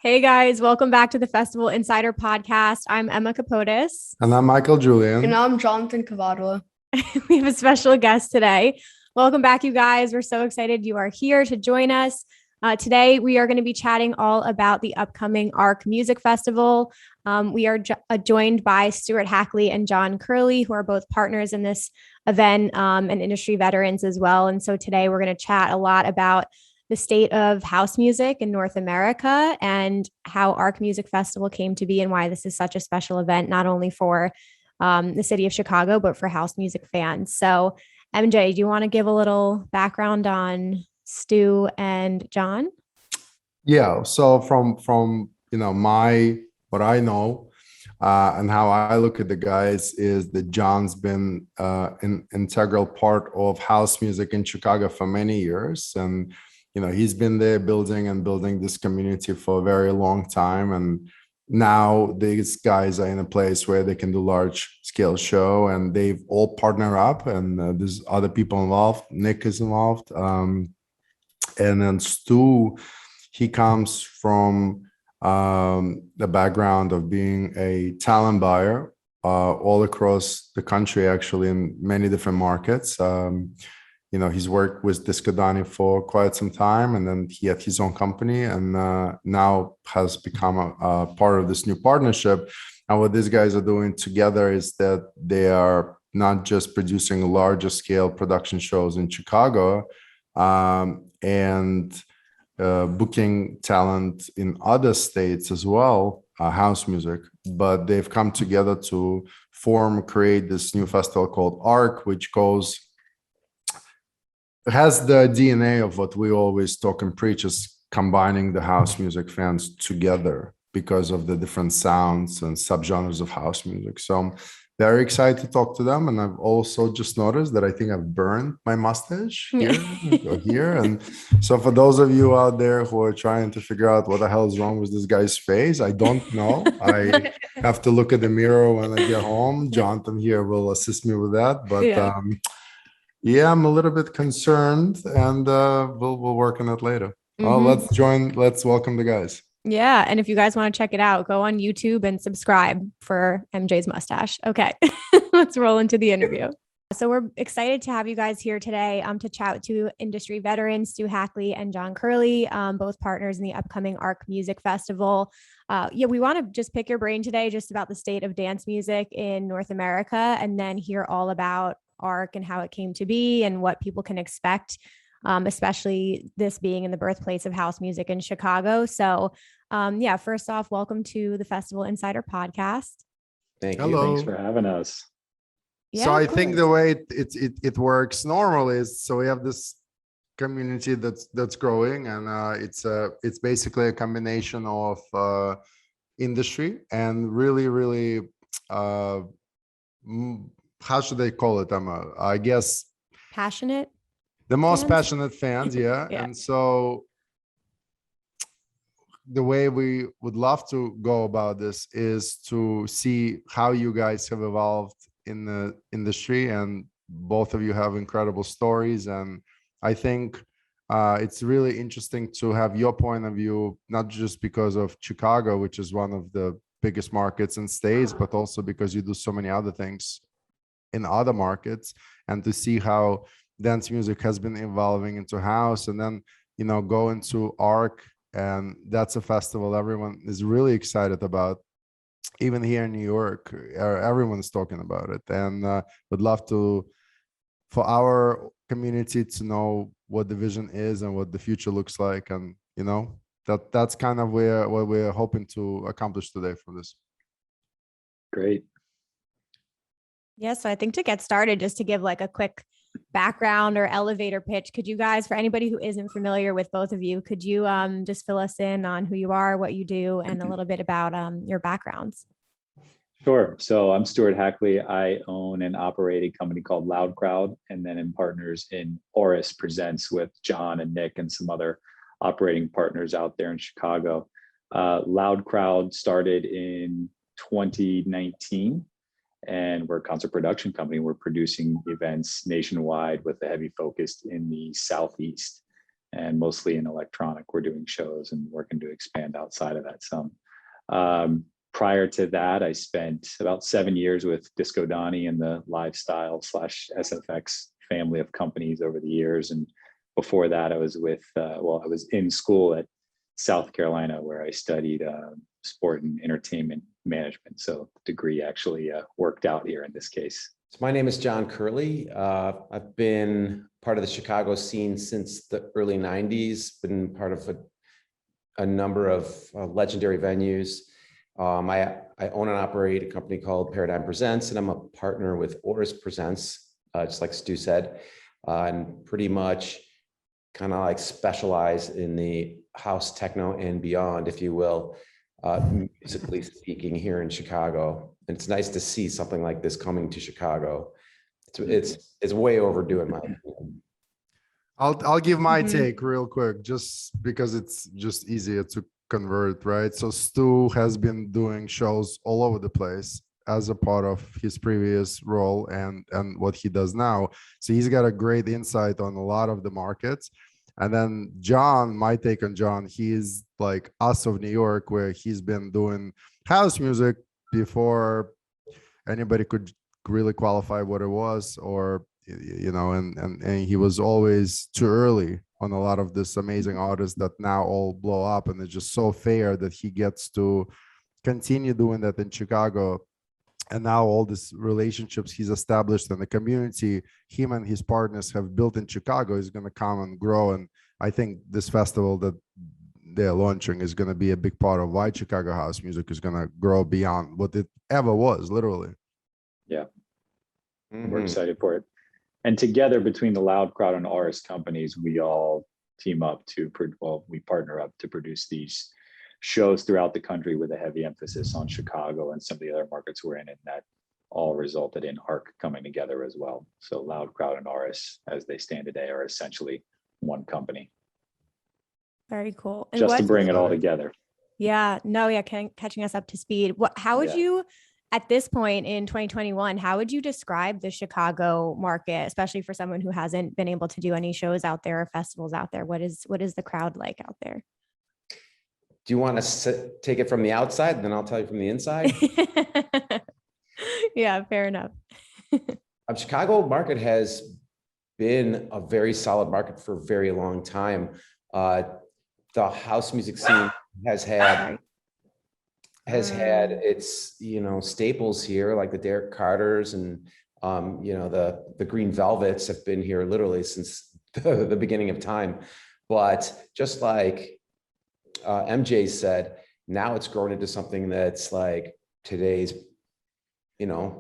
Hey guys, welcome back to the Festival Insider Podcast. I'm Emma Capotis. And I'm Michael And Julian. I'm Jonathan Cavadua. We have a special guest today. Welcome back, you guys. We're so excited you are here to join us. Today, we are going to be chatting all about the upcoming ARC Music Festival. We are joined by Stuart Hackley and John Curley, who are both partners in this event and industry veterans as well. And so today, we're going to chat a lot about the state of house music in North America and how ARC Music Festival came to be and why this is such a special event, not only for the city of Chicago, but for house music fans. So MJ, do you want to give a little background on Stu and John? Yeah. So from what I know and how I look at the guys is that John's been an integral part of house music in Chicago for many years, and he's been there building this community for a very long time. And now these guys are in a place where they can do large scale show, and they've all partnered up, and there's other people involved. Nick is involved. And then Stu, he comes from the background of being a talent buyer all across the country, actually, in many different markets. He's worked with Discodani for quite some time, and then he had his own company, and now has become a part of this new partnership. And what these guys are doing together is that they are not just producing larger scale production shows in Chicago and booking talent in other states as well, house music, but they've come together to create this new festival called ARC, which has the DNA of what we always talk and preach, is combining the house music fans together because of the different sounds and subgenres of house music. So I'm very excited to talk to them. And I've also just noticed that I think I've burned my mustache here. And so for those of you out there who are trying to figure out what the hell is wrong with this guy's face, I don't know. I have to look at the mirror when I get home. Jonathan here will assist me with that. But yeah, I'm a little bit concerned, and we'll work on it later. Mm-hmm. Let's welcome the guys. Yeah. And if you guys want to check it out, go on YouTube and subscribe for MJ's mustache. Okay. Let's roll into the interview. So we're excited to have you guys here today to chat to industry veterans, Stu Hackley and John Curley, both partners in the upcoming ARC Music Festival. We want to just pick your brain today just about the state of dance music in North America, and then hear all about ARC and how it came to be and what people can expect, especially this being in the birthplace of house music in Chicago. So first off, welcome to the Festival Insider Podcast. Thank you. Hello. Thanks for having us. Yeah, so I think the way it works normally is, so we have this community that's growing, and it's basically a combination of industry and really how should they call it, Emma? I guess passionate. The most passionate fans, yeah. And so the way we would love to go about this is to see how you guys have evolved in the industry, and both of you have incredible stories. And I think it's really interesting to have your point of view, not just because of Chicago, which is one of the biggest markets and states, but also because you do so many other things in other markets, and to see how dance music has been evolving into house, and then go into ARC. And that's a festival everyone is really excited about. Even here in New York, everyone's talking about it, and would love for our community to know what the vision is and what the future looks like. And that's kind of what we're hoping to accomplish today from this. Great. Yeah, so I think to get started, just to give like a quick background or elevator pitch, could you guys, for anybody who isn't familiar with both of you, could you just fill us in on who you are, what you do, and a little bit about your backgrounds? Sure. So I'm Stuart Hackley. I own and operate a company called Loud Crowd, and then in partners in Oris Presents with John and Nick and some other operating partners out there in Chicago. Loud Crowd started in 2019. And we're a concert production company. We're producing events nationwide with a heavy focus in the Southeast. and mostly in electronic. We're doing shows and working to expand outside of that some. Prior to that, I spent about 7 years with Disco Donnie and the Lifestyle / SFX family of companies over the years. And before that, I was with, I was in school at South Carolina, where I studied sport and entertainment management. So the degree actually worked out here in this case. So my name is John Curley. I've been part of the Chicago scene since the early 90s, been part of a number of legendary venues. I own and operate a company called Paradigm Presents, and I'm a partner with Oris Presents, just like Stu said, and pretty much kind of like specialize in the house techno and beyond, if you will, musically speaking, here in Chicago. And it's nice to see something like this coming to Chicago. It's way overdue in my opinion. I'll give my take real quick, just because it's just easier to convert, right? So Stu has been doing shows all over the place as a part of his previous role and what he does now. So he's got a great insight on a lot of the markets. And then John, my take on John, he's like us of New York, where he's been doing house music before anybody could really qualify what it was, or and he was always too early on a lot of this amazing artists that now all blow up, and it's just so fair that he gets to continue doing that in Chicago. And now all these relationships he's established in the community, him and his partners have built in Chicago, is going to come and grow. And I think this festival that they're launching is going to be a big part of why Chicago house music is going to grow beyond what it ever was, literally. Yeah, we're excited for it. And together between the Loud Crowd and Oris companies, we all team up we partner up to produce these shows throughout the country with a heavy emphasis on Chicago and some of the other markets we're in, and that all resulted in ARC coming together as well. So Loud Crowd and Oris, as they stand today, are essentially one company. Very cool. And just to bring it all together. Yeah, catching us up to speed. How would you, at this point in 2021, how would you describe the Chicago market, especially for someone who hasn't been able to do any shows out there or festivals out there? What is the crowd like out there? Do you want to take it from the outside, and then I'll tell you from the inside? Yeah, fair enough. Chicago market has been a very solid market for a very long time. The house music scene has had its staples here, like the Derek Carters and the Green Velvets have been here literally since the beginning of time. But just like MJ said, now it's grown into something that's like today's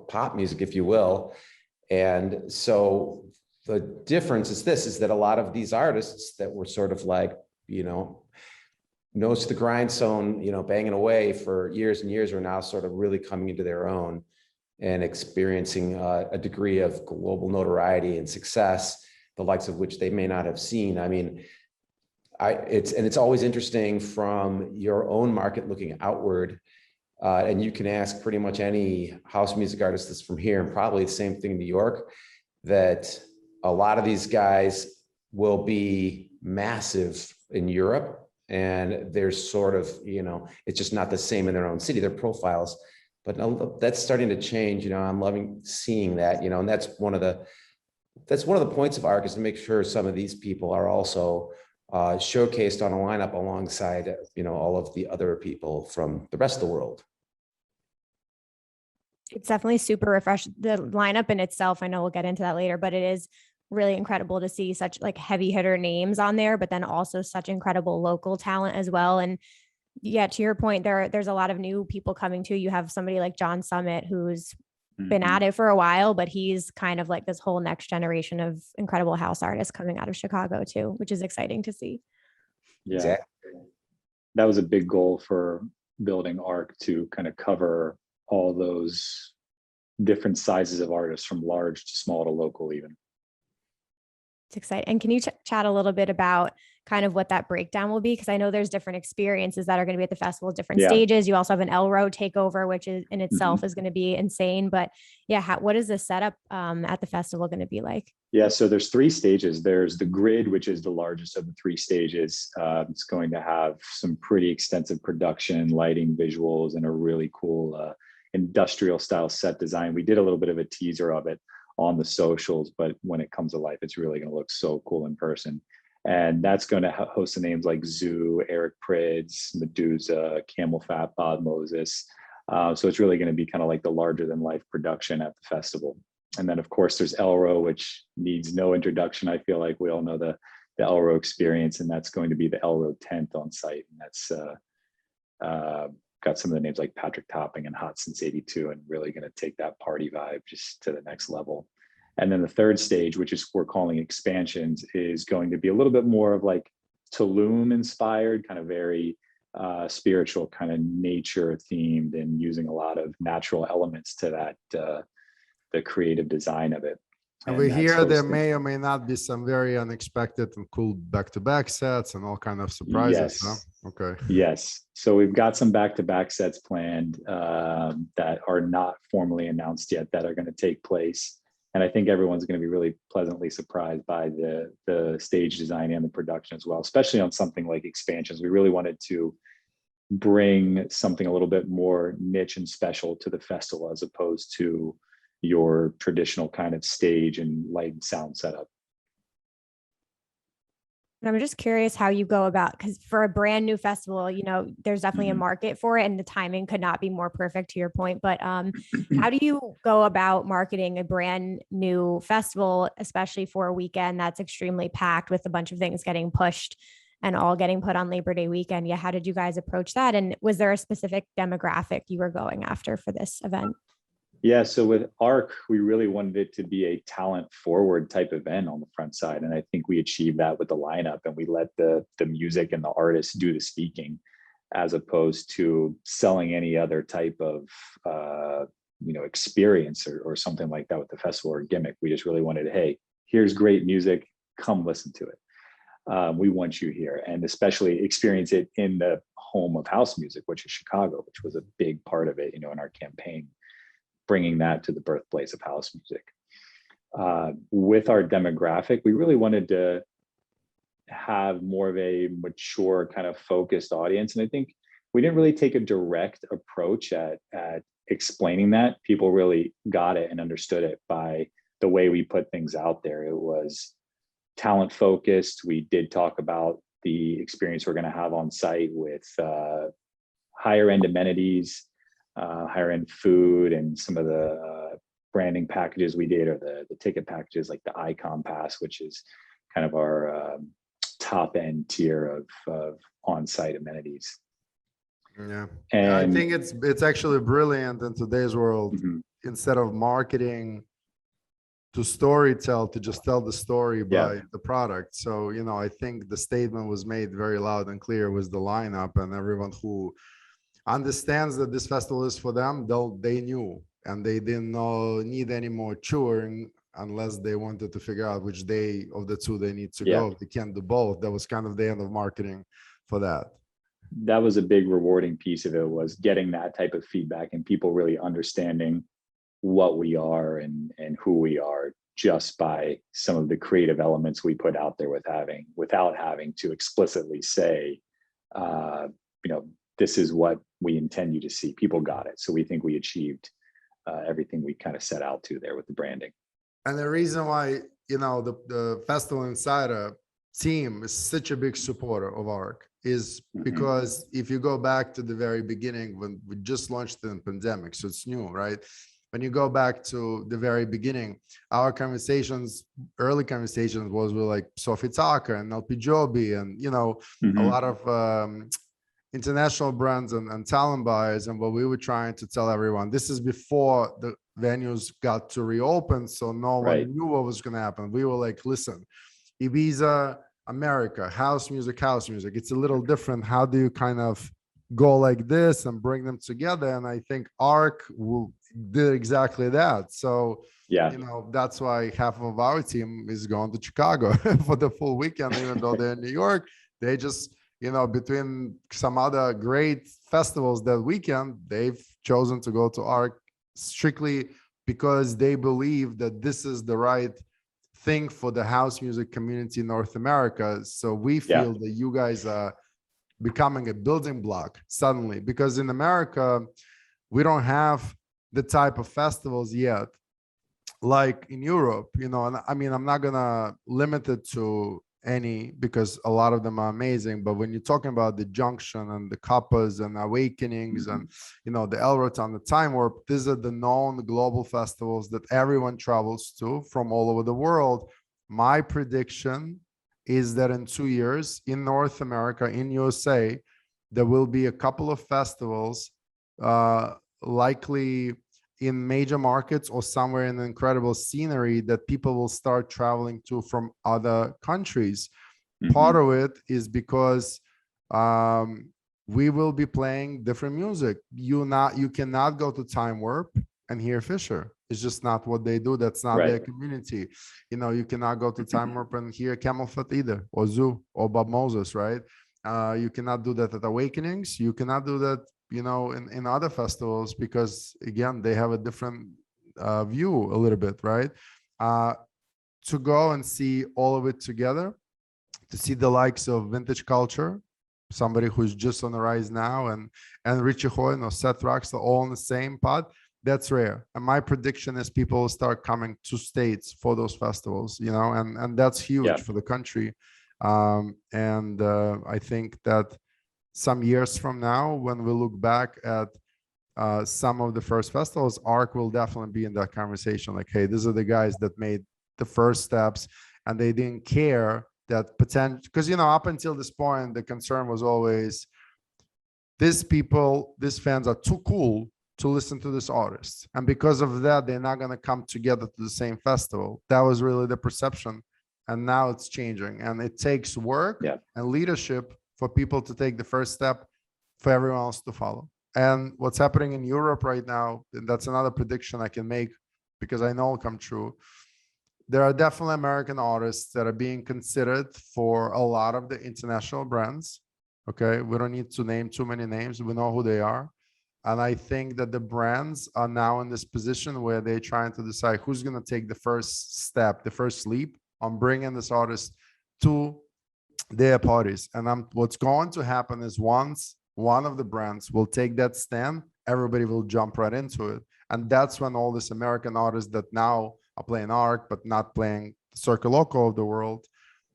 pop music, if you will. And so the difference is that a lot of these artists that were sort of like nose to the grindstone, banging away for years and years, are now sort of really coming into their own and experiencing a degree of global notoriety and success, the likes of which they may not have seen. I mean, it's always interesting from your own market looking outward, and you can ask pretty much any house music artist that's from here, and probably the same thing in New York, that a lot of these guys will be massive in Europe. And there's sort of, it's just not the same in their own city, their profiles, but that's starting to change. I'm loving seeing that, and that's one of the points of ARC, is to make sure some of these people are also showcased on a lineup alongside, all of the other people from the rest of the world. It's definitely super refreshing. The lineup in itself, I know we'll get into that later, but it is really incredible to see such like heavy hitter names on there, but then also such incredible local talent as well. And yeah, to your point, there's a lot of new people coming too. You have somebody like John Summit, who's been at it for a while, but he's kind of like this whole next generation of incredible house artists coming out of Chicago too, which is exciting to see. Yeah, exactly. That was a big goal for building ARC, to kind of cover all those different sizes of artists, from large to small to local even. It's exciting. And can you chat a little bit about kind of what that breakdown will be? Because I know there's different experiences that are going to be at the festival, different stages. You also have an Elro takeover, which is in itself is going to be insane. But yeah, what is the setup at the festival going to be like? Yeah, so there's three stages. There's the grid, which is the largest of the three stages. It's going to have some pretty extensive production, lighting, visuals, and a really cool industrial style set design. We did a little bit of a teaser of it on the socials, but when it comes to life, it's really going to look so cool in person. And that's going to host the names like Zoo, Eric Prydz, Medusa, Camel Fat, Bob Moses. So it's really going to be kind of like the larger than life production at the festival. And then, of course, there's Elro, which needs no introduction. I feel like we all know the Elro experience, and that's going to be the Elro tent on site. And that's got some of the names like Patrick Topping and Hot Since 82, and really going to take that party vibe just to the next level. And then the third stage, which is we're calling expansions, is going to be a little bit more of like Tulum inspired, kind of very spiritual, kind of nature themed, and using a lot of natural elements to that, the creative design of it. And we hear there may or may not be some very unexpected and cool back-to-back sets and all kind of surprises. Yes. Huh? Okay. Yes. So we've got some back-to-back sets planned that are not formally announced yet that are going to take place. And I think everyone's going to be really pleasantly surprised by the stage design and the production as well, especially on something like expansions. We really wanted to bring something a little bit more niche and special to the festival as opposed to your traditional kind of stage and light and sound setup. And I'm just curious how you go about, because for a brand new festival, you know, there's definitely a market for it and the timing could not be more perfect to your point. But how do you go about marketing a brand new festival, especially for a weekend that's extremely packed with a bunch of things getting pushed and all getting put on Labor Day weekend? Yeah. How did you guys approach that? And was there a specific demographic you were going after for this event? Yeah, so with ARC, we really wanted it to be a talent forward type event on the front side. And I think we achieved that with the lineup, and we let the music and the artists do the speaking as opposed to selling any other type of experience or something like that with the festival or gimmick. We just really wanted, hey, here's great music, come listen to it. We want you here, and especially experience it in the home of house music, which is Chicago, which was a big part of it, in our campaign, bringing that to the birthplace of house music. With our demographic, we really wanted to have more of a mature kind of focused audience. And I think we didn't really take a direct approach at explaining that. People really got it and understood it by the way we put things out there. It was talent focused. We did talk about the experience we're going to have on site with higher end amenities, higher end food, and some of the branding packages we did, or the ticket packages like the Icon Pass, which is kind of our top end tier of on-site amenities. Yeah, and I think it's actually brilliant in today's world. Instead of marketing to storytell, to just tell the story by the product. So I think the statement was made very loud and clear with the lineup, and everyone who understands that this festival is for them, they knew, and they didn't need any more touring unless they wanted to figure out which day of the two they need to go. They can't do both. That was kind of the end of marketing for that. That was a big rewarding piece of it, was getting that type of feedback and people really understanding what we are and who we are just by some of the creative elements we put out there without having to explicitly say, this is what we intend you to see. People got it. So we think we achieved everything we kind of set out to there with the branding. And the reason why, the Festival Insider team is such a big supporter of ARC is because if you go back to the very beginning, when we just launched in the pandemic, so it's new, right? When you go back to the very beginning, our early conversations was with like Sophie Tucker and LP Joby and, a lot of international brands and talent buyers. And what we were trying to tell everyone, this is before the venues got to reopen. So no one knew what was going to happen. We were like, listen, Ibiza, America, house music, it's a little different. How do you kind of go like this and bring them together? And I think ARC did exactly that. So, that's why half of our team is going to Chicago for the full weekend, even though they're in New York. They just, between some other great festivals that weekend, they've chosen to go to ARC strictly because they believe that this is the right thing for the house music community in North America. So we feel that you guys are becoming a building block suddenly, because in America, we don't have the type of festivals yet like in Europe, and I mean, I'm not gonna limit it to any, because a lot of them are amazing. But when you're talking about the Junction and the Kappas and Awakenings and, the Elroton, the Time Warp, these are the known global festivals that everyone travels to from all over the world. My prediction is that in 2 years in North America, in USA, there will be a couple of festivals, likely in major markets or somewhere in incredible scenery, that people will start traveling to from other countries. Part of it is because we will be playing different music. You cannot go to Time Warp and hear Fisher. It's just not what they do. That's not their community. You cannot go to Time Warp and hear Camel Foot either, or Zoo, or Bob Moses, right? You cannot do that at Awakenings. You cannot do that in other festivals, because again, they have a different view a little bit, right? To go and see all of it together, to see the likes of Vintage Culture, somebody who's just on the rise now, and Richie Hoyne or Seth Roxler all in the same pod, that's rare. And my prediction is people will start coming to States for those festivals, and that's huge for the country. I think that some years from now, when we look back at some of the first festivals, ARC will definitely be in that conversation. Like, hey, these are the guys that made the first steps, and they didn't care that potential, because up until this point, the concern was always these fans are too cool to listen to this artist, and because of that, they're not going to come together to the same festival. That was really the perception, and now it's changing, and it takes work and leadership for people to take the first step, for everyone else to follow. And what's happening in Europe right now, and that's another prediction I can make because I know it'll come true. There are definitely American artists that are being considered for a lot of the international brands. Okay, we don't need to name too many names. We know who they are. And I think that the brands are now in this position where they're trying to decide who's going to take the first step, the first leap on bringing this artist to their parties. And what's going to happen is once one of the brands will take that stand, everybody will jump right into it. And that's when all these American artists that now are playing ARC but not playing Circle Loco of the world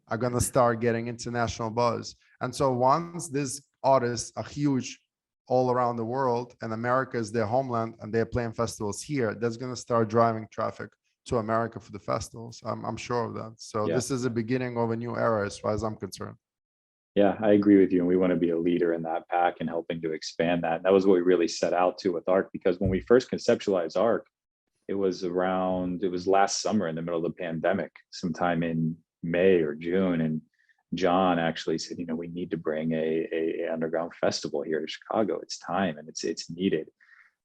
are going to start getting international buzz. And so once these artists are huge all around the world, and America is their homeland, and they're playing festivals here, that's going to start driving traffic to America for the festivals. I'm sure of that. So this is the beginning of a new era as far as I'm concerned. Yeah, I agree with you. And we want to be a leader in that pack and helping to expand that. And that was what we really set out to with ARC, because when we first conceptualized ARC, it was last summer in the middle of the pandemic, sometime in May or June. And John actually said, we need to bring a underground festival here to Chicago. It's time, and it's needed.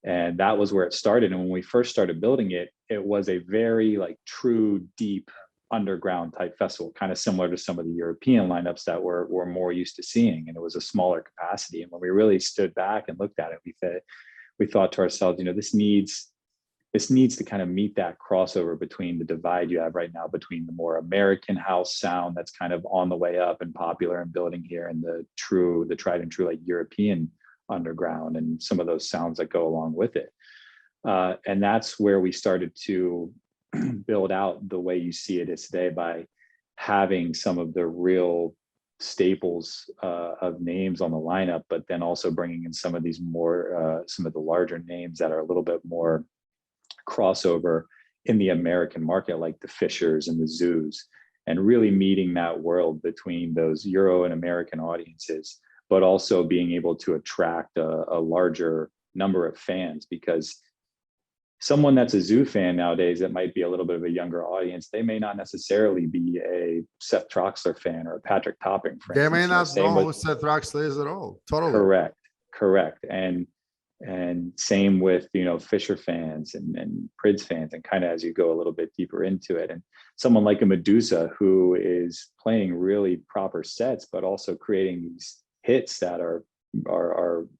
And that was where it started. And when we first started building it, it was a very true, deep underground type festival, kind of similar to some of the European lineups that we're more used to seeing. And it was a smaller capacity. And when we really stood back and looked at it, we thought to ourselves, this needs to kind of meet that crossover between the divide you have right now between the more American house sound that's kind of on the way up and popular and building here, and the tried and true European underground and some of those sounds that go along with it. And that's where we started to build out the way you see it is today, by having some of the real staples of names on the lineup, but then also bringing in some of these more, some of the larger names that are a little bit more crossover in the American market, like the Fishers and the Zoos, and really meeting that world between those Euro and American audiences, but also being able to attract a larger number of fans. Because someone that's a Zoo fan nowadays that might be a little bit of a younger audience, they may not necessarily be a Seth Troxler fan or a Patrick Topping fan. They may not know who Seth Troxler is at all. Totally. Correct. And same with, Fisher fans and Prids fans, and kind of as you go a little bit deeper into it. And someone like a Medusa, who is playing really proper sets, but also creating these hits that are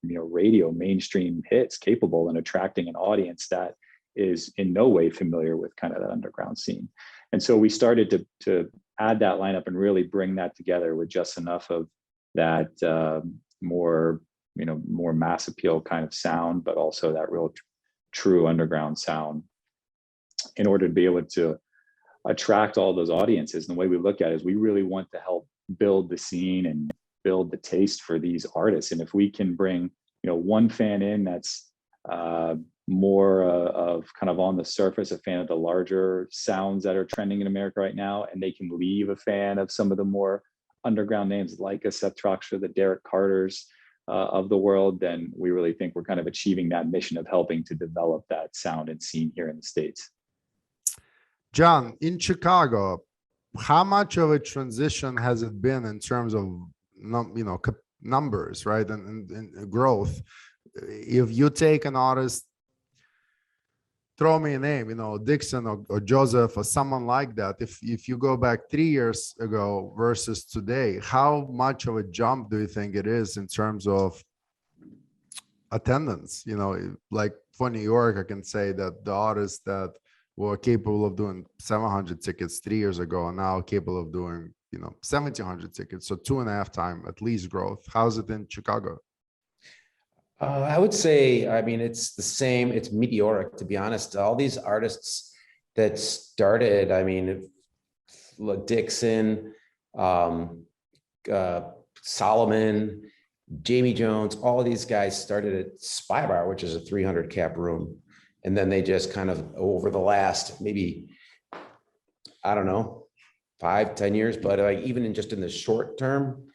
radio mainstream hits, capable and attracting an audience that is in no way familiar with kind of that underground scene. And so we started to add that lineup and really bring that together with just enough of that more mass appeal kind of sound, but also that real true underground sound, in order to be able to attract all those audiences. And the way we look at it is we really want to help build the scene and build the taste for these artists. And if we can bring, one fan in that's more of kind of on the surface, a fan of the larger sounds that are trending in America right now, and they can leave a fan of some of the more underground names like a Seth Troxler, the Derek Carters of the world, then we really think we're kind of achieving that mission of helping to develop that sound and scene here in the States. John, in Chicago, how much of a transition has it been in terms of numbers, right, and growth? If you take an artist, throw me a name, Dixon or Joseph or someone like that. If you go back 3 years ago versus today, how much of a jump do you think it is in terms of attendance? Like for New York, I can say that the artists that were capable of doing 700 tickets 3 years ago are now capable of doing, 1,700 tickets. So 2.5 times at least growth. How's it in Chicago? I would say, it's the same. It's meteoric, to be honest. All these artists that started, Dixon, Solomon, Jamie Jones, all of these guys started at Spy Bar, which is a 300 cap room. And then they just kind of, over the last maybe, 5-10 years, but even in the short term,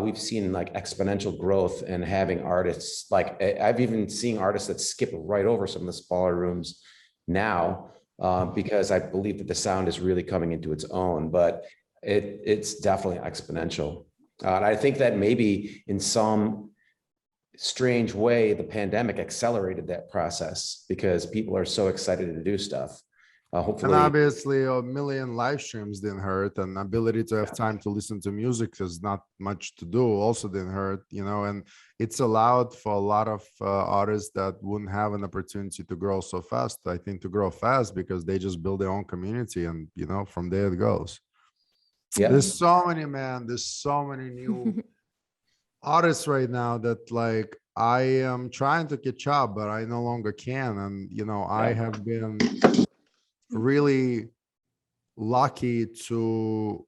we've seen like exponential growth and having artists, like I've even seen artists that skip right over some of the smaller rooms now, because I believe that the sound is really coming into its own, but it's definitely exponential. And I think that maybe in some strange way, the pandemic accelerated that process because people are so excited to do stuff. Hopefully, and obviously a million live streams didn't hurt, and ability to have time to listen to music is not much to do also didn't hurt, and it's allowed for a lot of artists that wouldn't have an opportunity to grow so fast, I think, to grow fast because they just build their own community, and from there it goes. Yeah, there's so many new artists right now that like I am trying to catch up, but I no longer can. And I have been really lucky to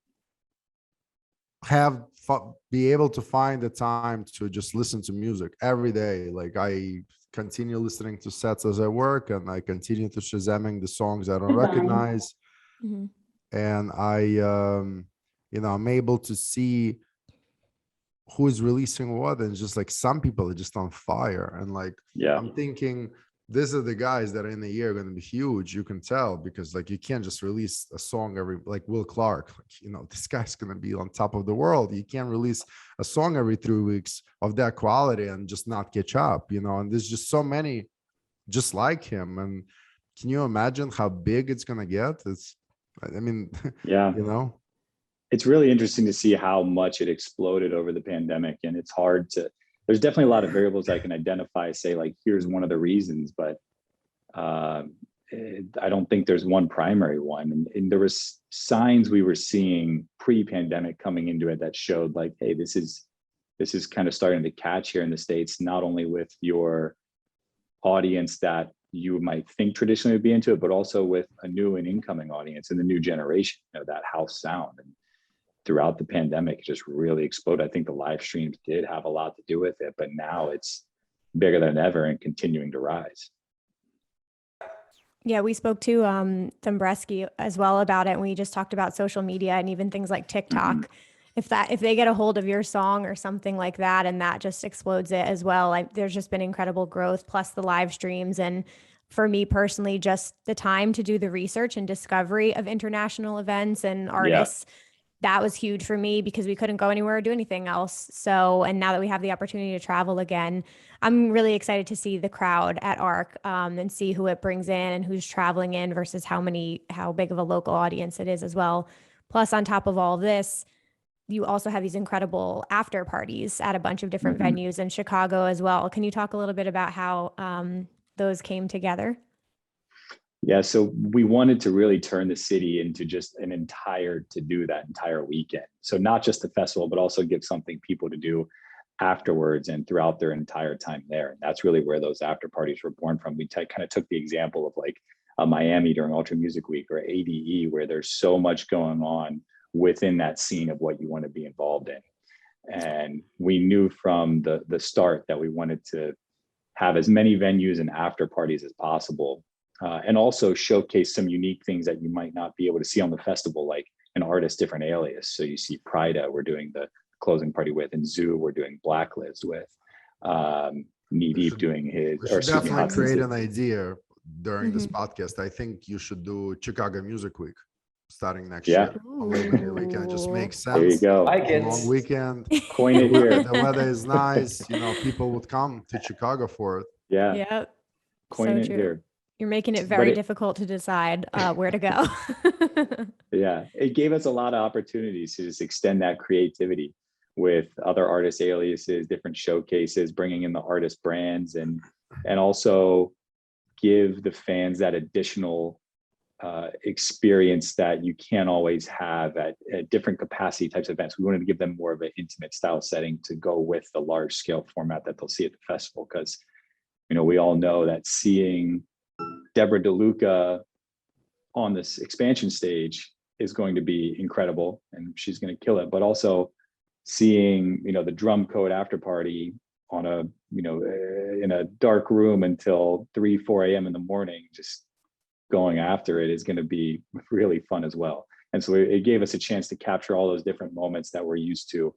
be able to find the time to just listen to music every day. Like I continue listening to sets as I work, and I continue to shazamming the songs I don't recognize. Mm-hmm. And I'm able to see who's releasing what, and just like some people are just on fire, and like I'm thinking these are the guys that in a year are going to be huge. You can tell because like you can't just release a song every, like Will Clark, like this guy's going to be on top of the world. You can't release a song every 3 weeks of that quality and just not catch up, and there's just so many just like him. And can you imagine how big it's going to get? It's really interesting to see how much it exploded over the pandemic. And it's hard to, there's definitely a lot of variables I can identify, say like, here's one of the reasons, but I don't think there's one primary one. And there was signs we were seeing pre-pandemic coming into it that showed like, hey, this is kind of starting to catch here in the States, not only with your audience that you might think traditionally would be into it, but also with a new and incoming audience and the new generation, that house sound. And throughout the pandemic, it just really exploded. I think the live streams did have a lot to do with it, but now it's bigger than ever and continuing to rise. Yeah, we spoke to Dombreski as well about it, and we just talked about social media and even things like TikTok. Mm-hmm. If they get a hold of your song or something like that, and that just explodes it as well. There's just been incredible growth, plus the live streams. And for me personally, just the time to do the research and discovery of international events and artists, that was huge for me because we couldn't go anywhere or do anything else. So, and now that we have the opportunity to travel again, I'm really excited to see the crowd at ARC and see who it brings in and who's traveling in versus how big of a local audience it is as well. Plus, on top of all this, you also have these incredible after parties at a bunch of different venues in Chicago as well. Can you talk a little bit about how those came together? Yeah, so we wanted to really turn the city into just an entire to do that entire weekend. So not just the festival, but also give something people to do afterwards and throughout their entire time there. And that's really where those after parties were born from. We kind of took the example of like Miami during Ultra Music Week or ADE, where there's so much going on within that scene of what you want to be involved in. And we knew from the start that we wanted to have as many venues and after parties as possible. And also showcase some unique things that you might not be able to see on the festival, like an artist different alias. So you see Prida, we're doing the closing party with, and Zoo, we're doing Blacklist with. Knee Deep doing his. We should definitely create an City. idea during this podcast. I think you should do Chicago Music Week starting next year. On Labor Day weekend, just makes sense. There you go. Like it. Long weekend. Coin it here. The weather is nice. You know, people would come to Chicago for it. Yeah. Yep. Coin So it true. here. You're making it very difficult to decide where to go. Yeah, it gave us a lot of opportunities to just extend that creativity with other artist aliases, different showcases, bringing in the artist brands, and also give the fans that additional experience that you can't always have at different capacity types of events. We wanted to give them more of an intimate style setting to go with the large scale format that they'll see at the festival, because we all know that seeing Deborah DeLuca on this expansion stage is going to be incredible, and she's going to kill it. But also seeing, the drum code after party on a, in a dark room until 3-4 a.m. in the morning, just going after it, is going to be really fun as well. And so it gave us a chance to capture all those different moments that we're used to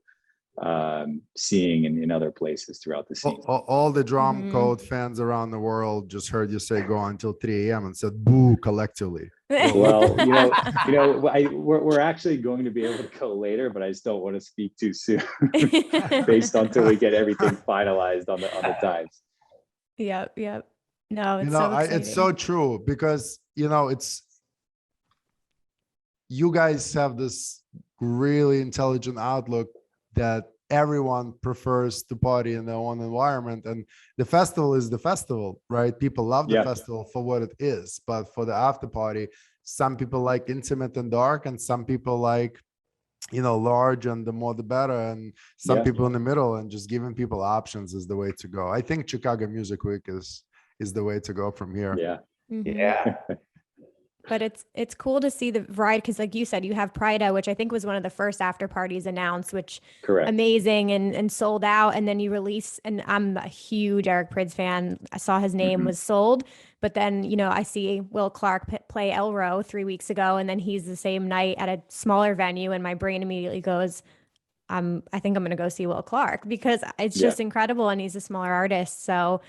seeing in other places throughout the scene. All the drum code fans around the world just heard you say go until 3 a.m. and said boo collectively. Well, we're actually going to be able to go later, but I just don't want to speak too soon based on until we get everything finalized on the times. Yep. No, it's so exciting. It's so true, because it's, you guys have this really intelligent outlook that everyone prefers to party in their own environment, and the festival is the festival, right? People love the festival for what it is, but for the after party, some people like intimate and dark, and some people like large, and the more the better, and some people in the middle, and just giving people options is the way to go. I think Chicago Music Week is the way to go from here. Yeah. But it's cool to see the variety, because like you said, you have Prida, which I think was one of the first after parties announced, which correct, amazing and sold out. And then you release, and I'm a huge Eric Prydz fan. I saw his name was sold, but then, I see Will Clark play Elro 3 weeks ago, and then he's the same night at a smaller venue, and my brain immediately goes, I think I'm going to go see Will Clark, because it's just incredible. And he's a smaller artist. So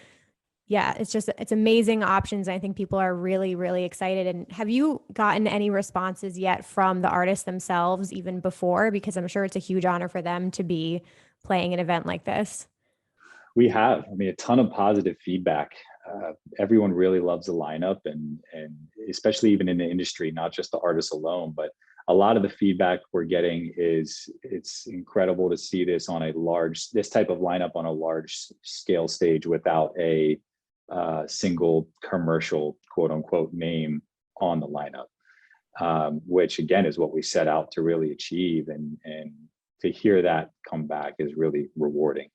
yeah, it's amazing options. I think people are really, really excited. And have you gotten any responses yet from the artists themselves, even before? Because I'm sure it's a huge honor for them to be playing an event like this. We have, a ton of positive feedback. Everyone really loves the lineup, and especially even in the industry, not just the artists alone, but a lot of the feedback we're getting is it's incredible to see this type of lineup on a large scale stage without a single commercial quote unquote name on the lineup, which again is what we set out to really achieve, and to hear that come back is really rewarding.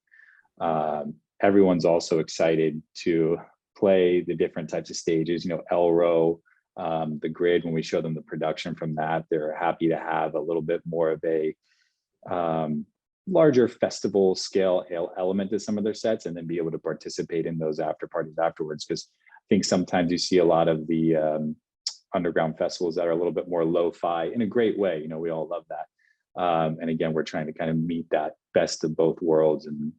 Everyone's also excited to play the different types of stages, Elro, the Grid. When we show them the production from that, they're happy to have a little bit more of a larger festival scale element to some of their sets, and then be able to participate in those after parties afterwards. Because I think sometimes you see a lot of the underground festivals that are a little bit more lo-fi in a great way. We all love that. And again, we're trying to kind of meet that best of both worlds and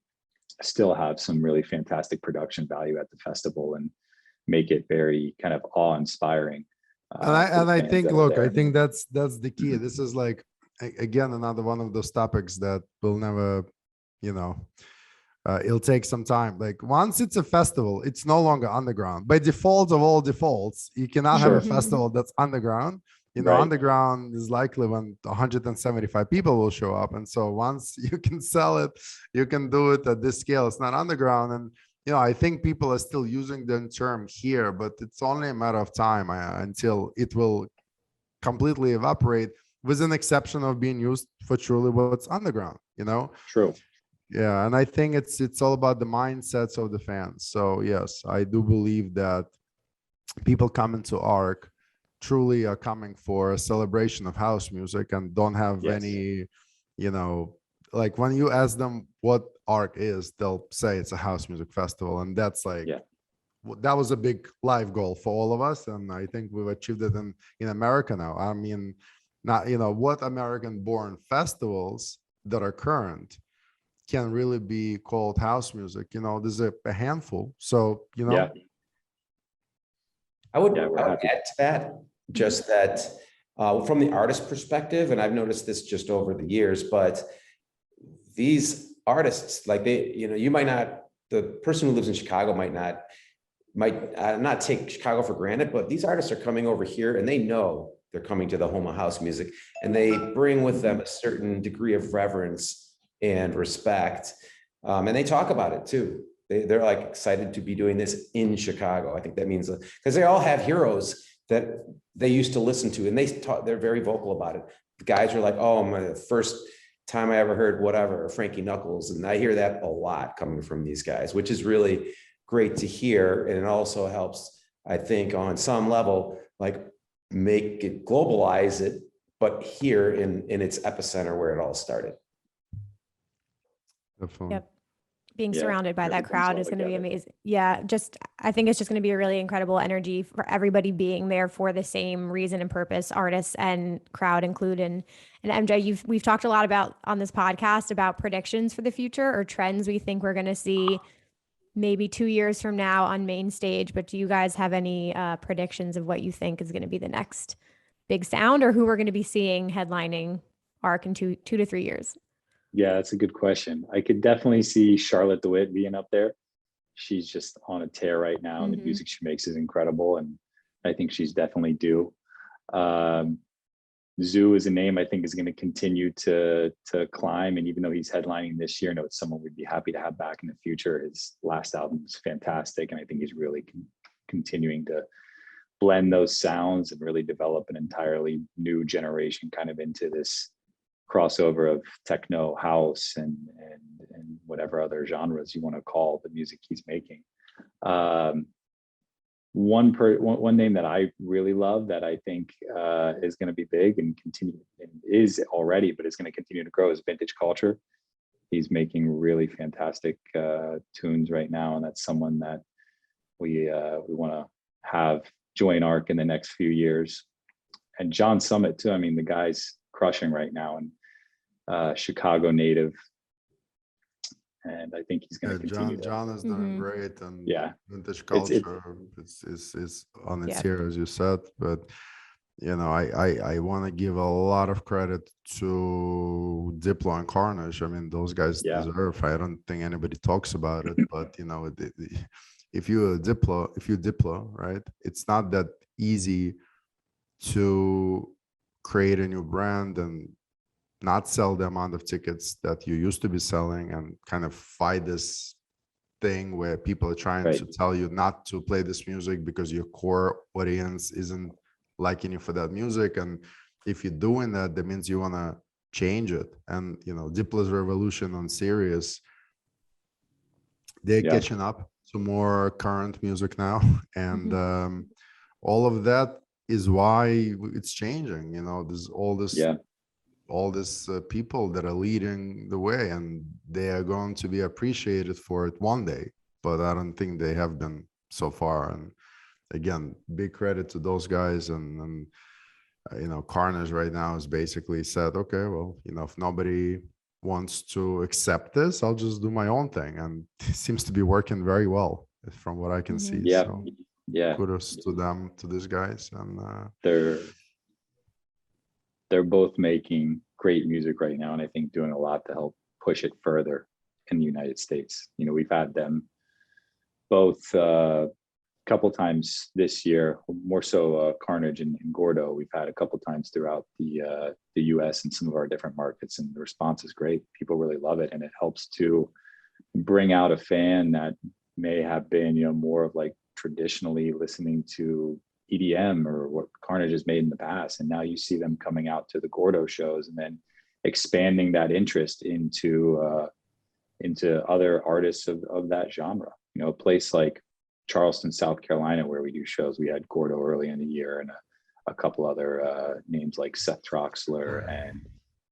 still have some really fantastic production value at the festival and make it very kind of awe-inspiring. I think, look, I think that's the key. This is like, again, another one of those topics that will never, it'll take some time. Like once it's a festival, it's no longer underground. By default of all defaults, you cannot have a festival that's underground. Underground is likely when 175 people will show up. And so once you can sell it, you can do it at this scale. It's not underground. And I think people are still using the term here, but it's only a matter of time until it will completely evaporate, with an exception of being used for truly what's underground, True. Yeah, and I think it's all about the mindsets of the fans. So yes, I do believe that people coming to ARC truly are coming for a celebration of house music and don't have Yes. any, like when you ask them what ARC is, they'll say it's a house music festival, and that's like Yeah. that was a big life goal for all of us, and I think we've achieved it in America now. I mean, not what American-born festivals that are current can really be called house music. There's a handful. So Yeah. I would Yeah, add to that, just that from the artist perspective, and I've noticed this just over the years, but these artists, like you might not, the person who lives in Chicago might not take Chicago for granted, but these artists are coming over here and they know they're coming to the home of house music, and they bring with them a certain degree of reverence and respect. And they talk about it too. They're like excited to be doing this in Chicago. I think that means, because they all have heroes that they used to listen to, and they're very vocal about it. The guys are like, oh, my first time I ever heard whatever, Frankie Knuckles. And I hear that a lot coming from these guys, which is really great to hear. And it also helps, I think, on some level, like make it, globalize it, but here in its epicenter where it all started. Definitely. Yep. Being Yeah, surrounded by that everything's crowd all is going to be together. amazing. Yeah, I think it's just going to be a really incredible energy for everybody being there for the same reason and purpose, artists and crowd included. And MJ, we've talked a lot about on this podcast about predictions for the future or trends we think we're going to see maybe 2 years from now on main stage. But do you guys have any predictions of what you think is going to be the next big sound, or who we're going to be seeing headlining ARC in 2 to 3 years? Yeah, that's a good question. I could definitely see Charlotte DeWitt being up there. She's just on a tear right now. The music she makes is incredible, and I think she's definitely due. Zoo is a name I think is going to continue to climb, and even though he's headlining this year, I know it's someone we'd be happy to have back in the future. His last album is fantastic, and I think he's really continuing to blend those sounds and really develop an entirely new generation kind of into this crossover of techno, house, and whatever other genres you want to call the music he's making. One name that I really love that I think is going to be big and continue, and is already, but is going to continue to grow, is Vintage Culture. He's making really fantastic tunes right now, and that's someone that we want to have join ARC in the next few years. And John Summit too. I mean, the guy's crushing right now, and Chicago native, and I think he's going to continue. John is doing great, and Vintage Culture is on its here, as you said. But I want to give a lot of credit to Diplo and Carnage. I mean, those guys deserve. I don't think anybody talks about it, but if you're Diplo, right? It's not that easy to create a new brand and not sell the amount of tickets that you used to be selling, and kind of fight this thing where people are trying to tell you not to play this music because your core audience isn't liking you for that music. And if you're doing that, that means you want to change it. And Diplo's Revolution on Sirius, they're catching up to more current music now, and all of that is why it's changing. There's all this people that are leading the way, and they are going to be appreciated for it one day, but I don't think they have been so far. And again, big credit to those guys. And Carnage right now has basically said, okay, well, if nobody wants to accept this, I'll just do my own thing, and it seems to be working very well from what I can see. So kudos to them, to these guys. And they're both making great music right now, and I think doing a lot to help push it further in the United States. We've had them both a couple times this year, more so Carnage and Gordo. We've had a couple times throughout the US and some of our different markets, and the response is great. People really love it, and it helps to bring out a fan that may have been, more of like traditionally listening to EDM or what Carnage has made in the past. And now you see them coming out to the Gordo shows and then expanding that interest into other artists of that genre. A place like Charleston, South Carolina, where we do shows, we had Gordo early in the year and a couple other names like Seth Troxler and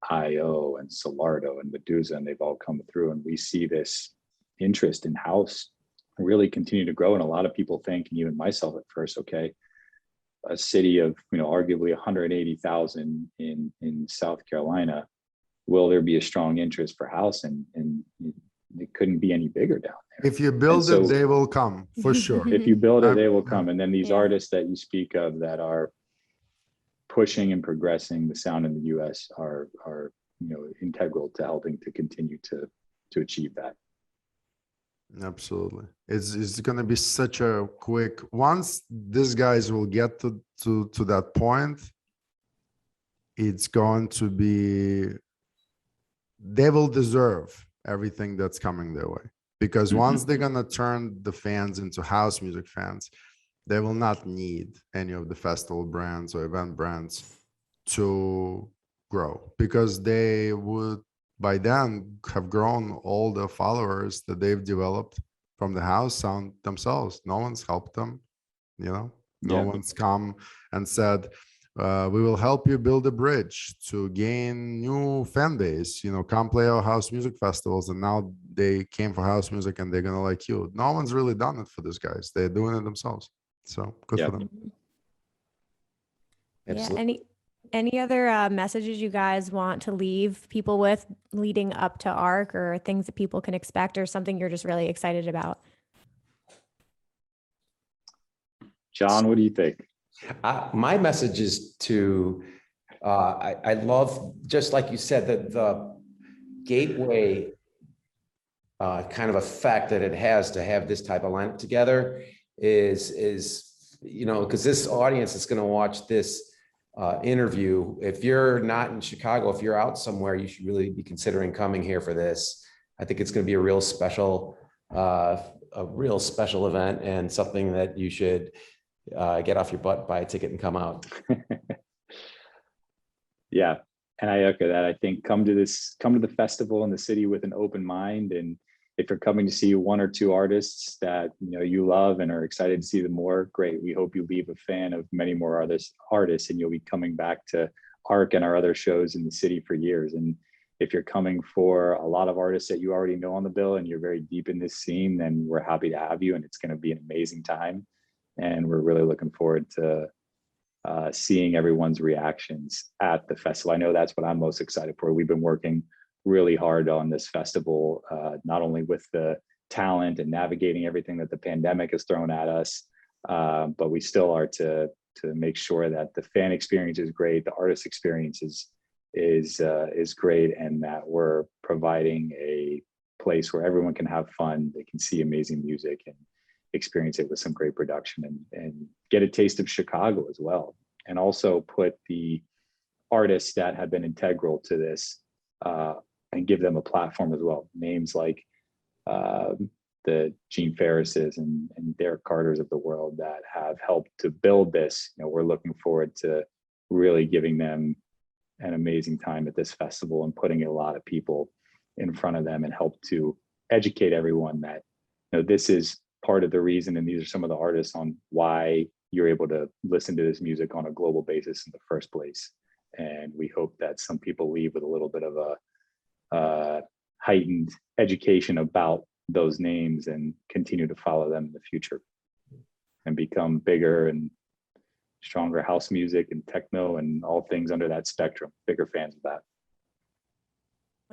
IO and Solardo and Medusa, and they've all come through. And we see this interest in house really continue to grow. And a lot of people think, and even myself at first, okay, a city of, arguably 180,000 in South Carolina, will there be a strong interest for house? And it couldn't be any bigger down there. If you build it, they will come for sure. If you build it, they will come. And then these artists that you speak of that are pushing and progressing the sound in the US are integral to helping to continue to achieve that. Absolutely. It's going to be such a quick, once these guys will get to that point, it's going to be, they will deserve everything that's coming their way, because once they're going to turn the fans into house music fans, they will not need any of the festival brands or event brands to grow, because they would by then have grown all the followers that they've developed from the house sound themselves. No one's helped them, no one's come and said, we will help you build a bridge to gain new fan base, come play our house music festivals. And now they came for house music and they're going to like you. No one's really done it for these guys. They're doing it themselves. So good for them. Yeah. Any other messages you guys want to leave people with leading up to ARC, or things that people can expect, or something you're just really excited about? John, what do you think? My message is to, I love, just like you said, that the gateway kind of effect that it has to have this type of lineup together is because this audience is going to watch this interview. If you're not in Chicago, if you're out somewhere, you should really be considering coming here for this. I think it's going to be a real special event, and something that you should get off your butt, buy a ticket, and come out. Yeah, and I echo that. I think come to the festival in the city with an open mind, and if you're coming to see one or two artists that you love and are excited to see them more, great. We hope you leave a fan of many more artists, and you'll be coming back to ARC and our other shows in the city for years. And if you're coming for a lot of artists that you already know on the bill and you're very deep in this scene, then we're happy to have you, and it's going to be an amazing time. And we're really looking forward to seeing everyone's reactions at the festival. I know that's what I'm most excited for. We've been working really hard on this festival, not only with the talent and navigating everything that the pandemic has thrown at us, but we still are to make sure that the fan experience is great, the artist experience is great, and that we're providing a place where everyone can have fun, they can see amazing music and experience it with some great production, and get a taste of Chicago as well. And also put the artists that have been integral to this and give them a platform as well. Names like the Gene Ferrises and Derek Carters of the world that have helped to build this. We're looking forward to really giving them an amazing time at this festival and putting a lot of people in front of them, and help to educate everyone that this is part of the reason, and these are some of the artists on why you're able to listen to this music on a global basis in the first place. And we hope that some people leave with a little bit of a heightened education about those names and continue to follow them in the future and become bigger and stronger house music and techno and all things under that spectrum. Bigger fans of that.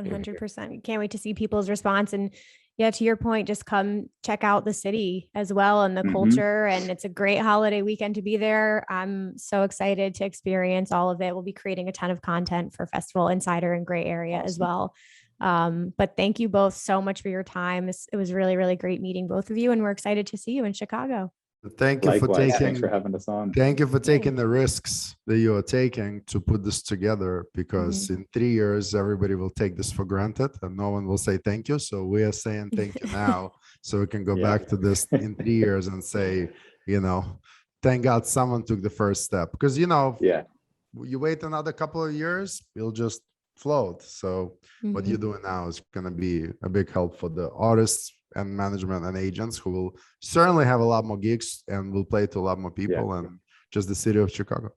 100%. Can't wait to see people's response. And yeah, to your point, just come check out the city as well and the culture. And it's a great holiday weekend to be there. I'm so excited to experience all of it. We'll be creating a ton of content for Festival Insider and Gray Area as well. But thank you both so much for your time. It was really, really great meeting both of you, and we're excited to see you in Chicago. Thank you Thanks for having us on. Thank you for taking the risks that you are taking to put this together, because in 3 years, everybody will take this for granted and no one will say thank you. So we are saying thank you now so we can go Yeah. back to this in 3 years and say, thank God someone took the first step. Because, Yeah. you wait another couple of years, you'll just float. So what you're doing now is going to be a big help for the artists and management and agents who will certainly have a lot more gigs and will play to a lot more people and just the city of Chicago.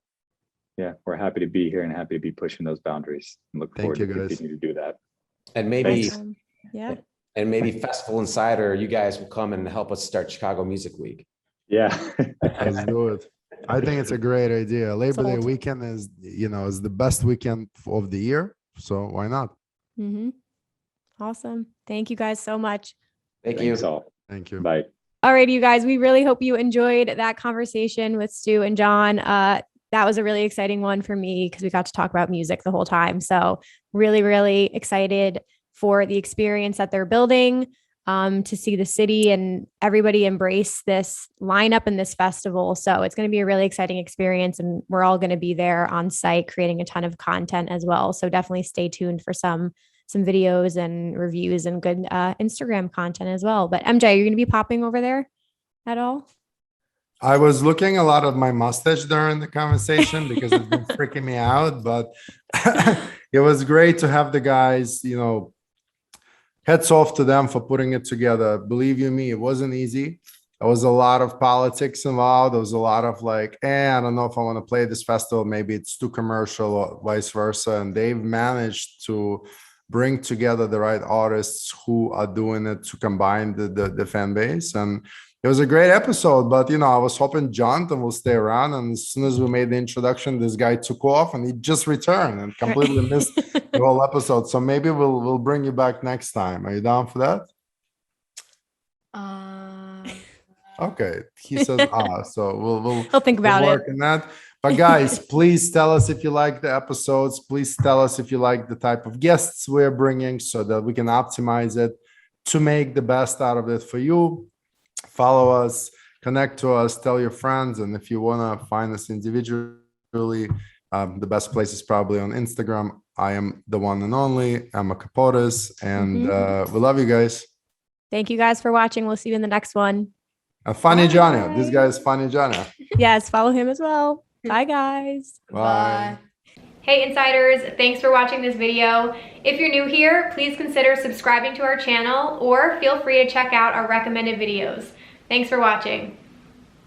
Yeah, we're happy to be here and happy to be pushing those boundaries and look forward to continue to do that. And maybe, yeah. And maybe Festival Insider, you guys will come and help us start Chicago Music Week. Yeah. Let's do it. I think it's a great idea. Labor Day weekend is, is the best weekend of the year. So why not? Awesome. Thank you guys so much. Thank you. Thank you. Bye. All right, you guys, we really hope you enjoyed that conversation with Stu and John. That was a really exciting one for me because we got to talk about music the whole time. So really, really excited for the experience that they're building, to see the city and everybody embrace this lineup and this festival. So it's going to be a really exciting experience, and we're all going to be there on site creating a ton of content as well. So definitely stay tuned for some videos and reviews and good Instagram content as well. But MJ, are you going to be popping over there at all? I was looking a lot at my mustache during the conversation because it's been freaking me out, but it was great to have the guys, hats off to them for putting it together. Believe you me, it wasn't easy. There was a lot of politics involved. There was a lot of I don't know if I want to play this festival. Maybe it's too commercial or vice versa. And they've managed to bring together the right artists who are doing it to combine the fan base. And it was a great episode, but I was hoping Jonathan will stay around. And as soon as we made the introduction, this guy took off and he just returned and completely missed the whole episode. So maybe we'll bring you back next time. Are you down for that? Okay, he says so we'll think about work on that. But guys, please tell us if you like the episodes. Please tell us if you like the type of guests we're bringing so that we can optimize it to make the best out of it for you. Follow us, connect to us, tell your friends. And if you want to find us individually, the best place is probably on Instagram. I am the one and only Emma Capotes, and we love you guys. Thank you guys for watching. We'll see you in the next one. Funny Johnny. This guy is Funny Johnny. Yes, follow him as well. Bye, guys. Bye. Hey, Insiders. Thanks for watching this video. If you're new here, please consider subscribing to our channel or feel free to check out our recommended videos. Thanks for watching.